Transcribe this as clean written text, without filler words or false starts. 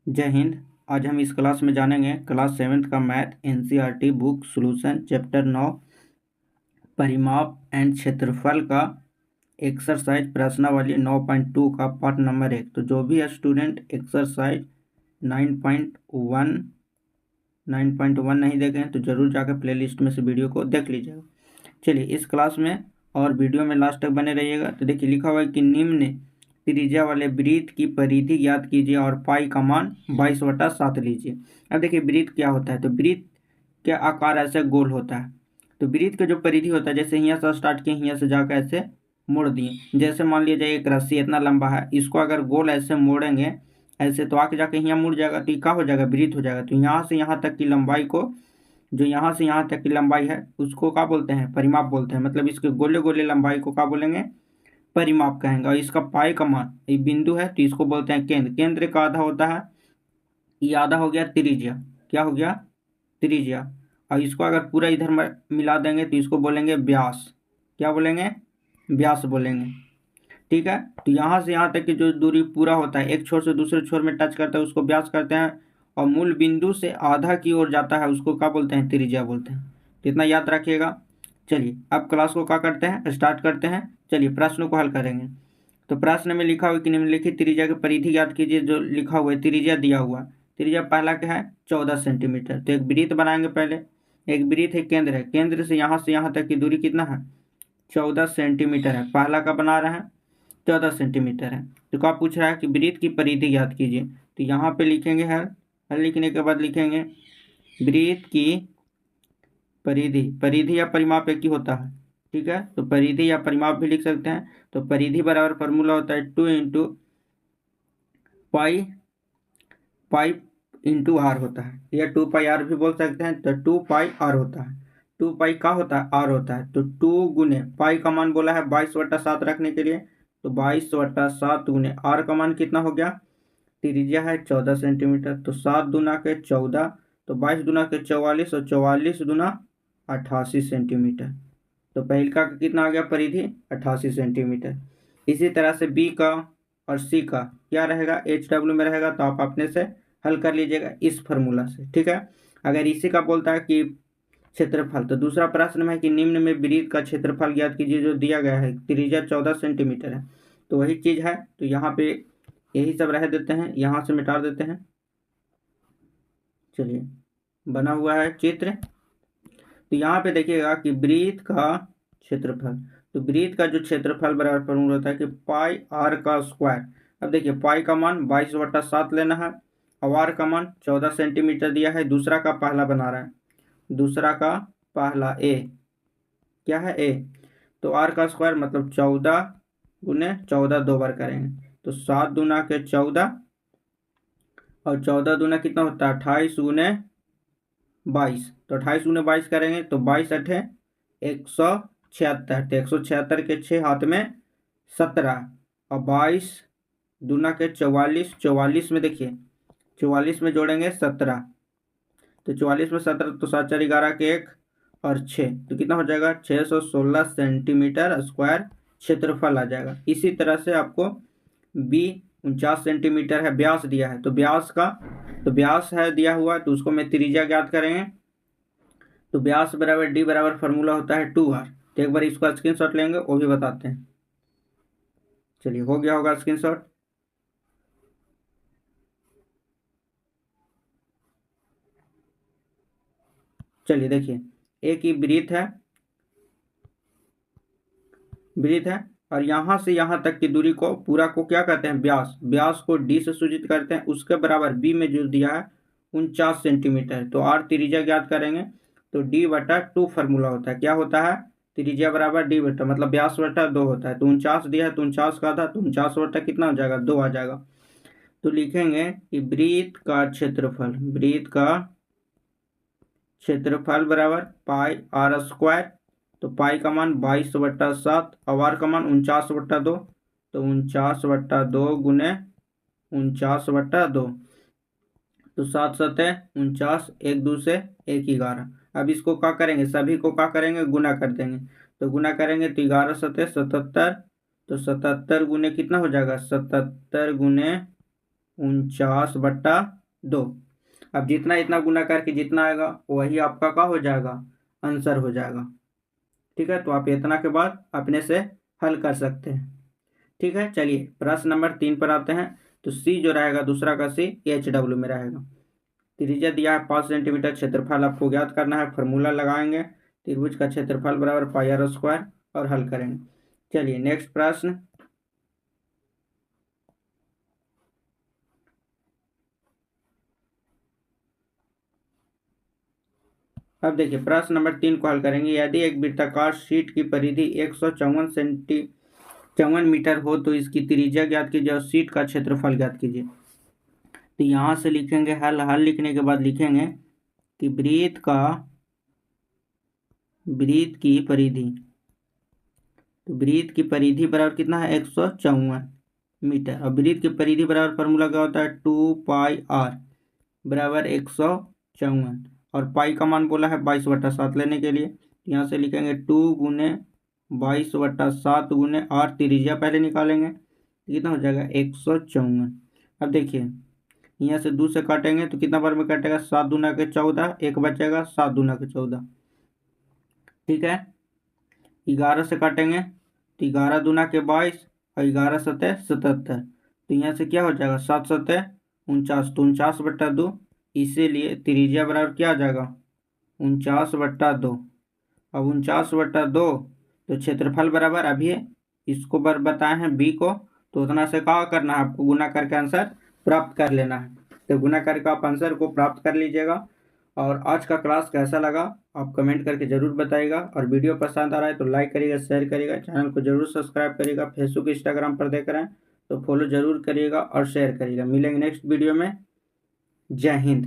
जय हिंद। आज हम इस क्लास में जानेंगे क्लास 7th का math NCERT book solution chapter 9 परिमाप एंड क्षेत्रफल का एक्सरसाइज प्रश्नावली 9.2 का पार्ट नंबर 1। तो जो भी है स्टूडेंट एक्सरसाइज 9.1 नहीं देखे हैं तो जरूर जाकर प्लेलिस्ट में से वीडियो को देख लीजिएगा। चलिए इस क्लास में और वीडियो में लास्ट तक बने रहिएगा। तो देखिए लिखा हुआ है कि निम्न त्रिज्या वाले वृत्त की परिधि ज्ञात कीजिए और पाई का मान 22/7 लीजिए। अब देखिए वृत्त क्या होता है, तो वृत्त का आकार ऐसे गोल होता है। तो वृत्त का जो परिधि होता है, जैसे यहाँ से स्टार्ट किए, यहाँ से जाकर ऐसे मोड़ दिए। जैसे मान लिया जाए एक रस्सी इतना लंबा है, इसको अगर गोल ऐसे मोड़ेंगे ऐसे तो आके जाके यहाँ मुड़ जाएगा, तो ये क्या हो जाएगा, वृत्त हो जाएगा। तो यहाँ से यहाँ तक की लंबाई को, जो यहाँ से यहाँ तक की लंबाई है उसको क्या बोलते हैं, परिमाप बोलते हैं। मतलब इसके गोले गोले लंबाई को क्या बोलेंगे, परिमाप कहेंगे। और इसका पाई का मान ये बिंदु है तो इसको बोलते हैं केंद्र। केंद्र का आधा होता है, ये आधा हो गया त्रिज्या। क्या हो गया, त्रिज्या। और इसको अगर पूरा इधर मिला देंगे तो इसको बोलेंगे व्यास। क्या बोलेंगे, व्यास बोलेंगे। ठीक है। तो यहाँ से यहाँ तक की जो दूरी पूरा होता है, एक छोर से दूसरे छोर में टच करता है उसको व्यास करते हैं, और मूल बिंदु से आधा की ओर जाता है उसको क्या बोलते हैं, त्रिज्या बोलते हैं। तो इतना याद रखिएगा। चलिए अब क्लास को क्या करते हैं, स्टार्ट करते हैं। चलिए प्रश्न को हल करेंगे। तो प्रश्न में लिखा हुआ कि निम्नलिखित त्रिज्या की परिधि ज्ञात कीजिए। जो लिखा हुआ है त्रिज्या दिया हुआ, त्रिज्या पहला क्या है, 14 सेंटीमीटर। तो एक वृत्त बनाएंगे पहले। एक वृत्त है, केंद्र है, केंद्र से यहाँ तक की दूरी कितना है, 14 सेंटीमीटर है। पहला का बना रहे हैं 14 सेंटीमीटर है। तो क्या पूछ रहा है कि वृत्त की परिधि ज्ञात कीजिए। तो यहाँ पे लिखेंगे हल। हल लिखने के बाद लिखेंगे वृत्त की परिधि। परिधि या परिमाप एक ही होता है, ठीक है। तो परिधि या परिमाप भी लिख सकते हैं। तो परिधि बराबर फॉर्मूला होता है 2 into pi, pi into R होता है, या 2 पाई आर भी बोल सकते हैं। तो 2 पाई आर होता है। 2 पाई का होता है, आर होता है। तो 2 गुने पाई का मान बोला है 22/7 रखने के लिए, तो 22/7 गुने आर का मान कितना हो गया, त्रिज्या है 14 सेंटीमीटर। तो 7 दूना के 14, तो 22 दूना के 44, और 44 दूना 88 सेंटीमीटर। तो पहल का कितना आ गया, परिधि 88 सेंटीमीटर। इसी तरह से बी का और सी का क्या रहेगा, HW में रहेगा। तो आप अपने से हल कर लीजिएगा इस फॉर्मूला से, ठीक है। अगर इसी का बोलता है कि क्षेत्रफल, तो दूसरा प्रश्न में है कि निम्न में वृत्त का क्षेत्रफल ज्ञात कीजिए। जो दिया गया है त्रिज्या 14 सेंटीमीटर है, तो वही चीज है। तो यहाँ पे यही सब रह देते हैं, यहाँ से मिटा देते हैं। चलिए बना हुआ है चित्र। तो यहाँ पे देखिएगा कि वृत्त का क्षेत्रफल, तो वृत्त का जो क्षेत्रफल बराबर फॉर्मूला होता है कि पाई आर का स्क्वायर। अब देखिए पाई का मान 22/7 लेना है, और आर का मान 14 सेंटीमीटर दिया है। दूसरा का पहला बना रहा है, दूसरा का पहला ए, क्या है ए। तो आर का स्क्वायर मतलब 14 गुने 14 दो बार करेंगे, तो 7 दूना के 14, और 14 दूना कितना होता है 28 गुने 22। तो 28 गुने 22 करेंगे तो 22 अठे 176। तो 176 के 6 हाथ में 17, और 22 दूना के 44। 44 में देखिए 44 में जोड़ेंगे 17, तो 44 में 17, तो 7 4 11 के 1 और 6, तो कितना हो जाएगा 616 सेंटीमीटर स्क्वायर क्षेत्रफल आ जाएगा। इसी तरह से आपको बी 49 सेंटीमीटर है, व्यास दिया है। तो व्यास का, तो व्यास है दिया हुआ, तो उसको मैं त्रिज्या ज्ञात करेंगे। तो व्यास बराबर डी बराबर फॉर्मूला होता है 2r। तो एक बार इसका स्क्रीनशॉट लेंगे, वो भी बताते हैं। चलिए हो गया होगा स्क्रीनशॉट। चलिए देखिए एक ही वृत्त है, वृत्त है, और यहाँ से यहाँ तक की दूरी को पूरा को क्या कहते हैं, व्यास। व्यास को डी से सूचित करते हैं। उसके बराबर बी में जो दिया है 49 सेंटीमीटर। तो आर त्रिज्या ज्ञात करेंगे। तो D/2 फार्मूला होता है, क्या होता है, त्रिज्या बराबर डी बटा, मतलब व्यास बटा 2 होता है। तो 49 दिया है, तो 49 का था, तो 49 बटा कितना हो जाएगा, 2 आ जाएगा। तो लिखेंगे कि वृत्त का क्षेत्रफल, वृत्त का क्षेत्रफल बराबर पाई आर स्क्वायर। तो पाई का मान 22/7, और आर का मान 49/2। तो 49/2 गुने 49/2, तो 7 7 49, 1 2 से 1 11। अब इसको क्या करेंगे, सभी को क्या करेंगे, गुना कर देंगे। तो गुना करेंगे तो 11 7 77, तो 77 गुने कितना हो जाएगा, 77 गुने 49/2। अब जितना इतना गुना करके जितना आएगा वही आपका क्या हो जाएगा, आंसर हो जाएगा। ठीक है, तो आप इतना के बाद अपने से हल कर सकते हैं। ठीक है, चलिए प्रश्न नंबर 3 पर आते हैं। तो सी जो रहेगा दूसरा का सी HW में रहेगा। त्रिज्या दिया है 5 सेंटीमीटर, क्षेत्रफल आपको ज्ञात करना है। फार्मूला लगाएंगे, त्रिभुज का क्षेत्रफल बराबर πr² और हल करेंगे। चलिए नेक्स्ट प्रश्न। अब देखिए प्रश्न नंबर 3 को हल करेंगे। यदि एक वृत्ताकार शीट की परिधि 154 मीटर हो तो इसकी त्रिज्या ज्ञात कीजिए और शीट का क्षेत्रफल ज्ञात कीजिए। तो यहाँ से लिखेंगे हल। हल लिखने के बाद लिखेंगे कि वृत्त की परिधि, तो वृत्त की परिधि बराबर कितना है 154 मीटर। और वृत्त की परिधि बराबर फॉर्मूला क्या होता है 2πr बराबर 154 और पाई का मान बोला है 22/7 लेने के लिए। यहाँ से लिखेंगे 2 गुने 22/7 गुने r, त्रिज्या पहले निकालेंगे कितना हो जाएगा 154। अब देखिए यहाँ से 2 से काटेंगे तो कितना बार में कटेगा 7 दूना के 14, एक बचेगा 7 दूना के 14। ठीक है, 11 से काटेंगे तो 11 दूना के 22 और 11 सतह 77। तो यहाँ से क्या हो जाएगा 7 सतह 49, तो 49/2। इसीलिए त्रिज्या बराबर क्या आ जाएगा 49/2। अब 49/2 तो क्षेत्रफल बराबर अभी इसको बताए हैं b को, तो उतना से क्या करना है आपको गुना करके आंसर प्राप्त कर लेना है। तो गुना करके आप आंसर को प्राप्त कर लीजिएगा। और आज का क्लास कैसा लगा आप कमेंट करके ज़रूर बताइएगा। और वीडियो पसंद आ रहा है तो लाइक करिएगा, शेयर करिएगा, चैनल को जरूर सब्सक्राइब करिएगा। फेसबुक इंस्टाग्राम पर देख रहे हैं तो फॉलो जरूर करिएगा और शेयर करिएगा। मिलेंगे नेक्स्ट वीडियो में। जय हिंद।